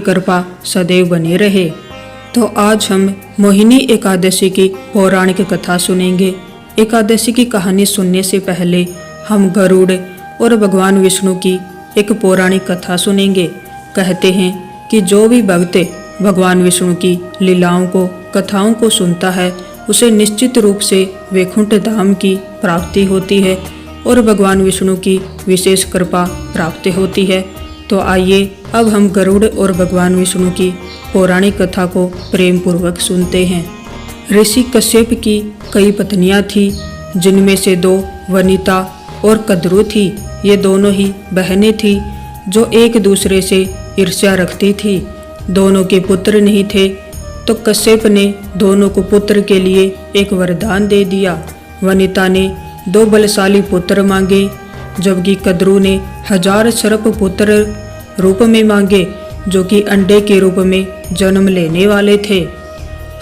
कृपा सदैव बनी रहे। तो आज हम मोहिनी एकादशी की पौराणिक कथा सुनेंगे। एकादशी की कहानी सुनने से पहले हम गरुड़ और भगवान विष्णु की एक पौराणिक कथा सुनेंगे। कहते हैं कि जो भी भक्त भगवान विष्णु की लीलाओं को कथाओं को सुनता है उसे निश्चित रूप से वैकुंठ धाम की प्राप्ति होती है और भगवान विष्णु की विशेष कृपा प्राप्त होती है। तो आइए अब हम गरुड़ और भगवान विष्णु की पौराणिक कथा को प्रेम पूर्वक सुनते हैं। ऋषि कश्यप की कई पत्नियां थीं, जिनमें से 2 वनिता और कद्रू थी। ये दोनों ही बहनें थीं जो एक दूसरे से ईर्ष्या रखती थी। दोनों के पुत्र नहीं थे, तो कश्यप ने दोनों को पुत्र के लिए एक वरदान दे दिया। वनिता ने 2 बलशाली पुत्र मांगे, जबकि कद्रू ने 1000 सर्प पुत्र रूप में मांगे, जो कि अंडे के रूप में जन्म लेने वाले थे।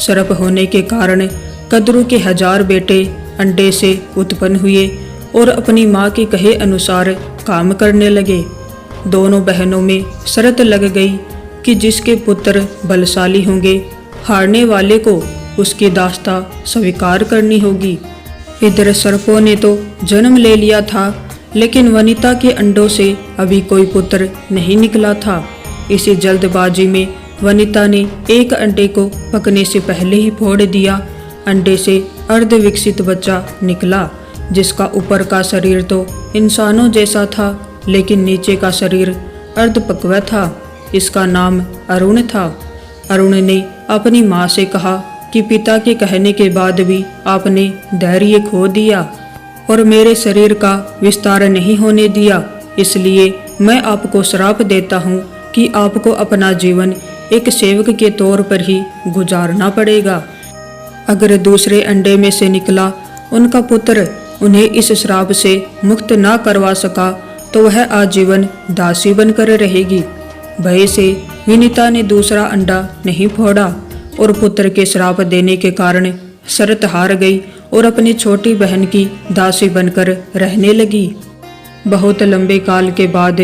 सर्प होने के कारण कद्रू के 1000 बेटे अंडे से उत्पन्न हुए और अपनी माँ के कहे अनुसार काम करने लगे। दोनों बहनों में शर्त लग गई कि जिसके पुत्र बलशाली होंगे, हारने वाले को उसकी दास्ता स्वीकार करनी होगी। इधर सर्पों ने तो जन्म ले लिया था, लेकिन वनिता के अंडों से अभी कोई पुत्र नहीं निकला था। इसी जल्दबाजी में वनिता ने एक अंडे को पकने से पहले ही फोड़ दिया। अंडे से अर्ध विकसित बच्चा निकला, जिसका ऊपर का शरीर तो इंसानों जैसा था, लेकिन नीचे का शरीर अर्धपक्व था। इसका नाम अरुण था। अरुण ने अपनी माँ से कहा कि पिता के कहने के बाद भी आपने धैर्य खो दिया और मेरे शरीर का विस्तार नहीं होने दिया, इसलिए मैं आपको श्राप देता हूँ कि आपको अपना जीवन एक सेवक के तौर पर ही गुजारना पड़ेगा। अगर दूसरे अंडे में से निकला उनका पुत्र उन्हें इस श्राप से मुक्त ना करवा सका तो वह आजीवन दासी बनकर रहेगी। भय से विनीता ने दूसरा अंडा नहीं फोड़ा और पुत्र के श्राप देने के कारण शर्त हार गई और अपनी छोटी बहन की दासी बनकर रहने लगी। बहुत लंबे काल के बाद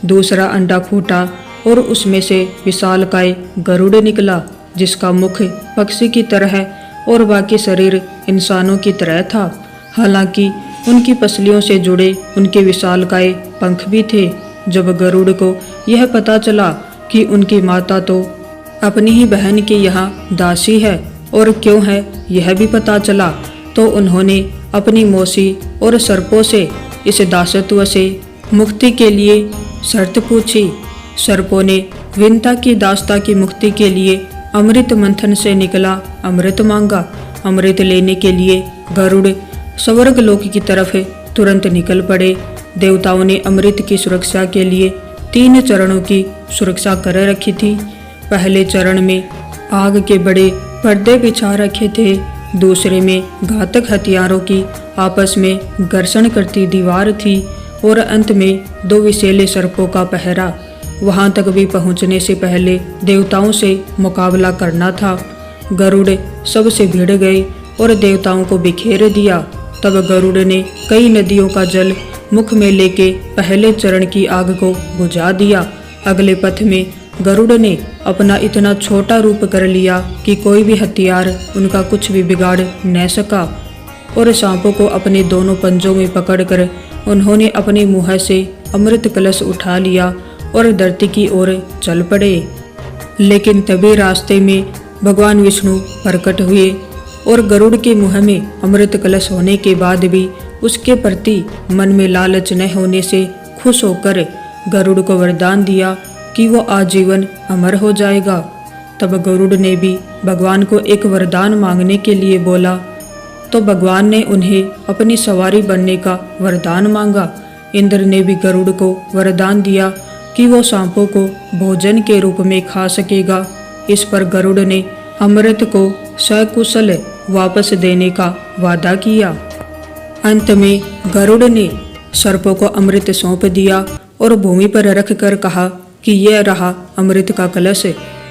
दूसरा अंडा फूटा और उसमें से विशालकाय गरुड़ निकला, जिसका मुख पक्षी की तरह और बाकी शरीर इंसानों की तरह था। हालांकि उनकी पसलियों से जुड़े उनके विशालकाय पंख भी थे। जब गरुड़ को यह पता चला कि उनकी माता तो अपनी ही बहन के यहाँ दासी है और क्यों है यह भी पता चला, तो उन्होंने अपनी मौसी और सर्पों से इस दासत्व से मुक्ति के लिए शर्त पूछी। सर्पों ने विनीता की दास्ता की मुक्ति के लिए अमृत मंथन से निकला अमृत मांगा। अमृत लेने के लिए गरुड़ स्वर्ग लोक की तरफ तुरंत निकल पड़े। देवताओं ने अमृत की सुरक्षा के लिए 3 चरणों की सुरक्षा कर रखी थी। पहले चरण में आग के बड़े पर्दे बिछा रखे थे, दूसरे में घातक हथियारों की आपस में घर्षण करती दीवार थी और अंत में 2 विषैले सर्पों का पहरा। वहां तक भी पहुंचने से पहले देवताओं से मुकाबला करना था। गरुड़ सबसे भिड़ गए और देवताओं को बिखेर दिया। तब गरुड़ ने कई नदियों का जल मुख में लेके पहले चरण की आग को बुझा दिया। अगले पथ में गरुड़ ने अपना इतना छोटा रूप कर लिया कि कोई भी हथियार उनका कुछ भी बिगाड़ न सका और सांपों को अपने दोनों पंजों में पकड़कर उन्होंने अपने मुंह से अमृत कलश उठा लिया और धरती की ओर चल पड़े। लेकिन तभी रास्ते में भगवान विष्णु प्रकट हुए और गरुड़ के मुंह में अमृत कलश होने के बाद भी उसके प्रति मन में लालच न होने से खुश होकर गरुड़ को वरदान दिया कि वो आजीवन अमर हो जाएगा। तब गरुड़ ने भी भगवान को एक वरदान मांगने के लिए बोला, तो भगवान ने उन्हें अपनी सवारी बनने का वरदान मांगा। इंद्र ने भी गरुड़ को वरदान दिया कि वो सांपों को भोजन के रूप में खा सकेगा। इस पर गरुड़ ने अमृत को सकुशल वापस देने का वादा किया। अंत में गरुड़ ने सर्पों को अमृत सौंप दिया और भूमि पर रख कर कहा कि यह रहा अमृत का कलश।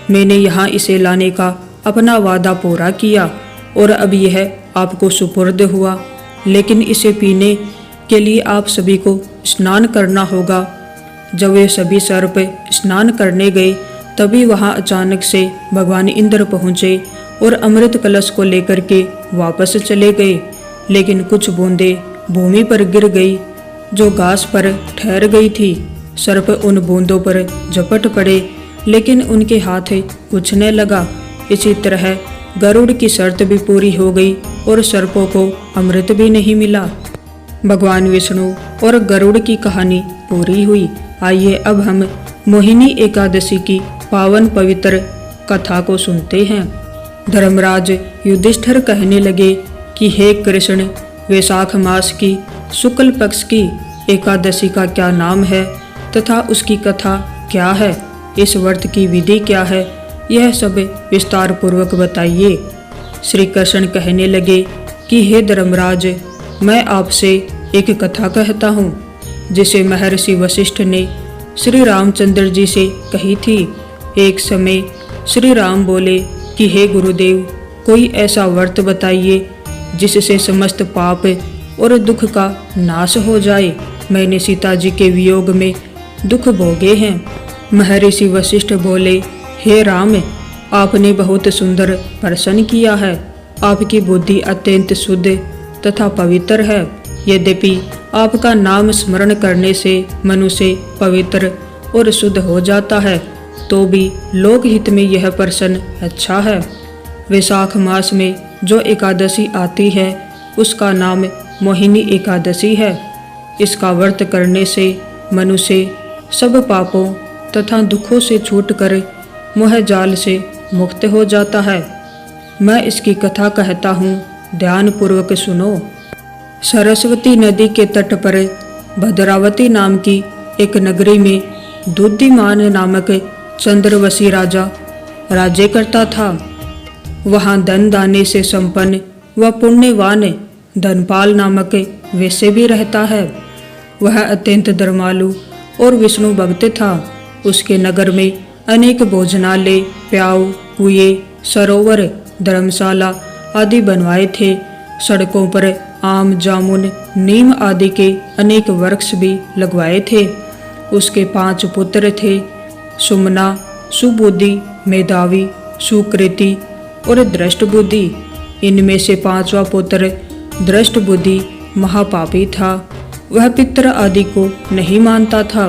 मैंने यहाँ इसे लाने का अपना वादा पूरा किया और अब यह आपको सुपुर्द हुआ, लेकिन इसे पीने के लिए आप सभी को स्नान करना होगा। जब वे सभी सर्प स्नान करने गए तभी वहां अचानक से भगवान इंद्र पहुंचे और अमृत कलश को लेकर के वापस चले गए। लेकिन कुछ बूंदें भूमि पर गिर गई जो घास पर ठहर गई थी। सर्प उन बूंदों पर झपट पड़े लेकिन उनके हाथ कुछ न लगा। इसी तरह गरुड़ की शर्त भी पूरी हो गई और सर्पों को अमृत भी नहीं मिला। भगवान विष्णु और गरुड़ की कहानी पूरी हुई। आइए अब हम मोहिनी एकादशी की पावन पवित्र कथा को सुनते हैं। धर्मराज युधिष्ठिर कहने लगे कि हे कृष्ण, वैशाख मास की शुक्ल पक्ष की एकादशी का क्या नाम है तथा उसकी कथा क्या है, इस व्रत की विधि क्या है, यह सब विस्तार पूर्वक बताइए। श्री कृष्ण कहने लगे कि हे धर्मराज, मैं आपसे एक कथा कहता हूँ जिसे महर्षि वशिष्ठ ने श्री रामचंद्र जी से कही थी। एक समय श्री राम बोले कि हे गुरुदेव, कोई ऐसा व्रत बताइए जिससे समस्त पाप और दुख का नाश हो जाए। मैंने सीता जी के वियोग में दुख भोगे हैं। महर्षि वशिष्ठ बोले, हे राम, आपने बहुत सुंदर प्रश्न किया है। आपकी बुद्धि अत्यंत शुद्ध तथा पवित्र है। यद्यपि आपका नाम स्मरण करने से मनुष्य पवित्र और शुद्ध हो जाता है, तो भी लोकहित में यह प्रश्न अच्छा है। वैशाख मास में जो एकादशी आती है उसका नाम मोहिनी एकादशी है। इसका व्रत करने से मनुष्य सब पापों तथा दुखों से छूटकर मोह जाल से मुक्त हो जाता है। मैं इसकी कथा कहता हूँ, ध्यान पूर्वक सुनो। सरस्वती नदी के तट पर भद्रावती नाम की एक नगरी में दुद्धिमान नामक चंद्रवशी राजा राज्य करता था। वहाँ धन दाने से संपन्न व पुण्यवान धनपाल नामक वैश्य भी रहता है। वह अत्यंत धर्मालु और विष्णु भक्त था। उसके नगर में अनेक भोजनालय, प्याऊ, कुएं, सरोवर, धर्मशाला आदि बनवाए थे। सड़कों पर आम, जामुन, नीम आदि के अनेक वृक्ष भी लगवाए थे। उसके 5 पुत्र थे, सुमना, सुबुद्धि, मेधावी, सुकृति और दृष्ट बुद्धि। इनमें से 5वां पुत्र दृष्ट बुद्धि महापापी था। वह पितर आदि को नहीं मानता था।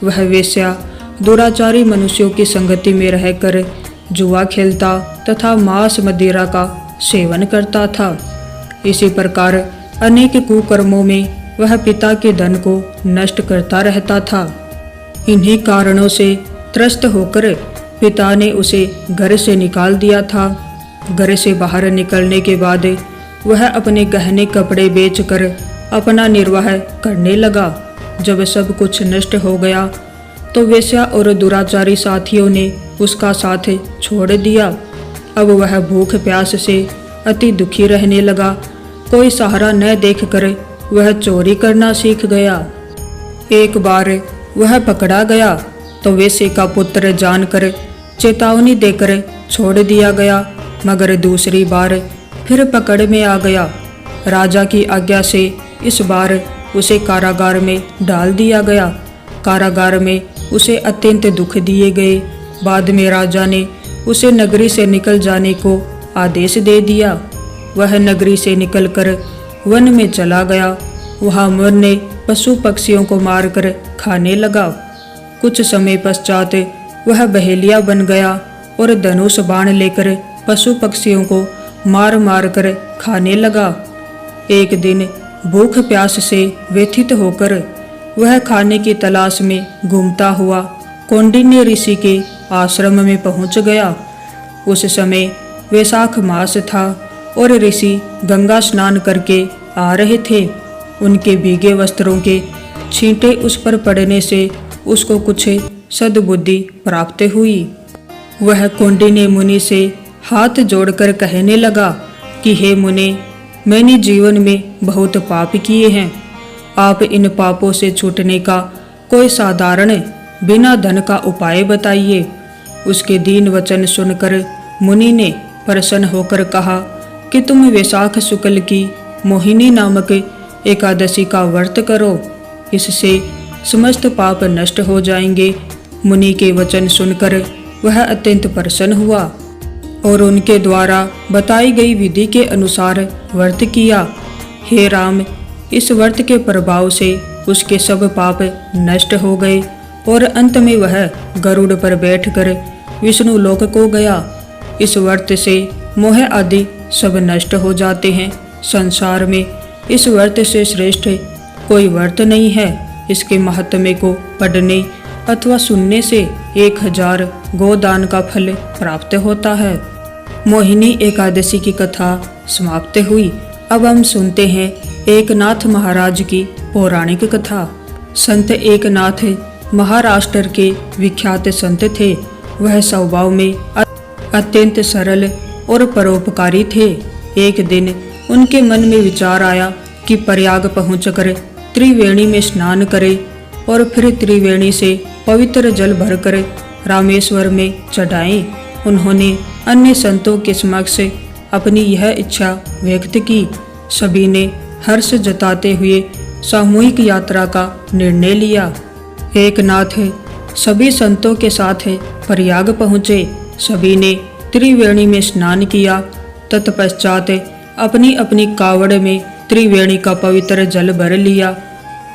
वह वेश्या दुराचारी मनुष्यों की संगति में रहकर जुआ खेलता तथा मांस मदिरा का सेवन करता था। इसी प्रकार अनेक कुकर्मों में वह पिता के धन को नष्ट करता रहता था। इन्हीं कारणों से त्रस्त होकर पिता ने उसे घर से निकाल दिया था। घर से बाहर निकलने के बाद वह अपने गहने कपड़े बेचकर अपना निर्वाह करने लगा। जब सब कुछ नष्ट हो गया तो वेश्या और दुराचारी साथियों ने उसका साथ छोड़ दिया। अब वह भूख प्यास से अति दुखी रहने लगा। कोई सहारा न देखकर वह चोरी करना सीख गया। एक बार वह पकड़ा गया तो वेश्या का पुत्र जानकर चेतावनी देकर छोड़ दिया गया, मगर दूसरी बार फिर पकड़ में आ गया। राजा की आज्ञा से इस बार उसे कारागार में डाल दिया गया। कारागार में उसे अत्यंत दुख दिए गए। बाद में राजा ने उसे नगरी से निकल जाने को आदेश दे दिया। वह नगरी से निकलकर वन में चला गया। वहाँ वन ने पशु पक्षियों को मारकर खाने लगा। कुछ समय पश्चात वह बहेलिया बन गया और धनुष बाण लेकर पशु पक्षियों को मार मार कर खाने लगा। एक दिन भूख प्यास से व्यथित होकर वह खाने की तलाश में घूमता हुआ कौंडिन्य ऋषि के आश्रम में पहुंच गया। उस समय वैशाख मास था और ऋषि गंगा स्नान करके आ रहे थे। उनके भीगे वस्त्रों के छींटे उस पर पड़ने से उसको कुछ सद्बुद्धि प्राप्त हुई। वह कौंडिन्य मुनि से हाथ जोड़कर कहने लगा कि हे मुनि, मैंने जीवन में बहुत पाप किए हैं। आप इन पापों से छूटने का कोई साधारण बिना धन का उपाय बताइए। उसके दीन वचन सुनकर मुनि ने प्रसन्न होकर कहा कि तुम वैशाख शुक्ल की मोहिनी नामक एकादशी का व्रत करो, इससे समस्त पाप नष्ट हो जाएंगे। मुनि के वचन सुनकर वह अत्यंत प्रसन्न हुआ और उनके द्वारा बताई गई विधि के अनुसार व्रत किया। हे राम, इस व्रत के प्रभाव से उसके सब पाप नष्ट हो गए और अंत में वह गरुड़ पर बैठकर विष्णु लोक को गया। इस व्रत से मोह आदि सब नष्ट हो जाते हैं। संसार में इस व्रत से श्रेष्ठ कोई व्रत नहीं है। इसके महात्म्य को पढ़ने अथवा सुनने से 1000 गोदान का फल प्राप्त होता है। मोहिनी एकादशी की कथा समाप्त हुई। अब हम सुनते हैं एकनाथ महाराज की पौराणिक कथा। संत एकनाथ महाराष्ट्र के विख्यात संत थे। वह स्वभाव में अत्यंत सरल और परोपकारी थे। एक दिन उनके मन में विचार आया कि प्रयाग पहुंचकर त्रिवेणी में स्नान करें और फिर त्रिवेणी से पवित्र जल भरकर रामेश्वर में चढ़ाएं। उन्होंने अन्य संतों के समक्ष अपनी यह इच्छा व्यक्त की। सभी ने हर्ष जताते हुए सामूहिक यात्रा का निर्णय लिया। एकनाथ सभी संतों के साथ प्रयाग पहुँचे। सभी ने त्रिवेणी में स्नान किया। तत्पश्चात अपनी अपनी कावड़ में त्रिवेणी का पवित्र जल भर लिया।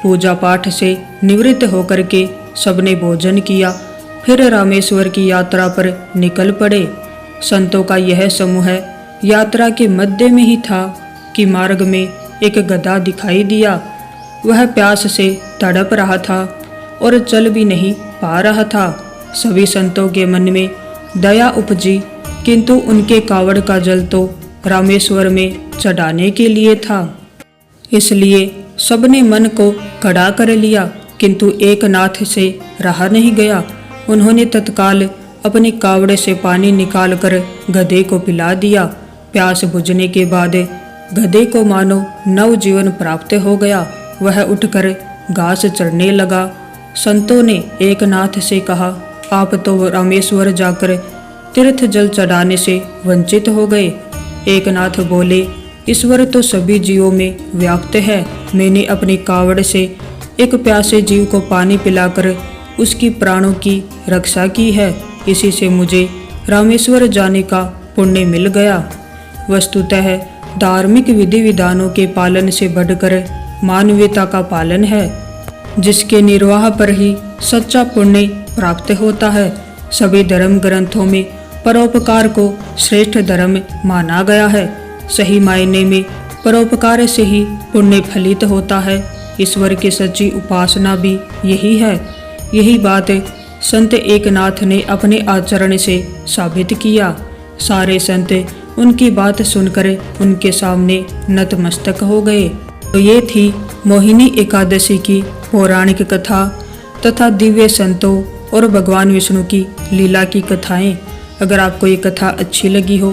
पूजा पाठ से निवृत्त होकर के सबने भोजन किया। फिर रामेश्वर की यात्रा पर निकल पड़े। संतों का यह समूह यात्रा के मध्य में ही था कि मार्ग में एक गधा दिखाई दिया। वह प्यास से तड़प रहा था और चल भी नहीं पा रहा था। सभी संतों के मन में दया उपजी, किंतु उनके कावड़ का जल तो रामेश्वर में चढ़ाने के लिए था। इसलिए सबने मन को कड़ा कर लिया, किंतु एकनाथ से रहा नहीं गया। उन्होंने तत्काल अपनी कावड़े से पानी निकालकर गधे को पिला दिया। प्यास बुझने के बाद गधे को मानो नवजीवन प्राप्त हो गया। वह उठकर घास चरने लगा। संतों ने एकनाथ से कहा, आप तो रामेश्वर जाकर तीर्थ जल चढ़ाने से वंचित हो गए। एकनाथ बोले, ईश्वर तो सभी जीवों में व्याप्त है। मैंने अपनी कावड़ से एक प्यासे जीव को पानी पिलाकर उसकी प्राणों की रक्षा की है। इसी से मुझे रामेश्वर जाने का पुण्य मिल गया। वस्तुतः धार्मिक विधि विधानों के पालन से बढ़कर मानवीयता का पालन है, जिसके निर्वाह पर ही सच्चा पुण्य प्राप्त होता है। सभी धर्म ग्रंथों में परोपकार को श्रेष्ठ धर्म माना गया है। सही मायने में परोपकार से ही पुण्य फलित होता है। ईश्वर की सच्ची उपासना भी यही है। यही बात संत एकनाथ ने अपने आचरण से साबित किया। सारे संत उनकी बात सुनकर उनके सामने नतमस्तक हो गए। तो ये थी मोहिनी एकादशी की पौराणिक कथा तथा दिव्य संतों और भगवान विष्णु की लीला की कथाएं। अगर आपको ये कथा अच्छी लगी हो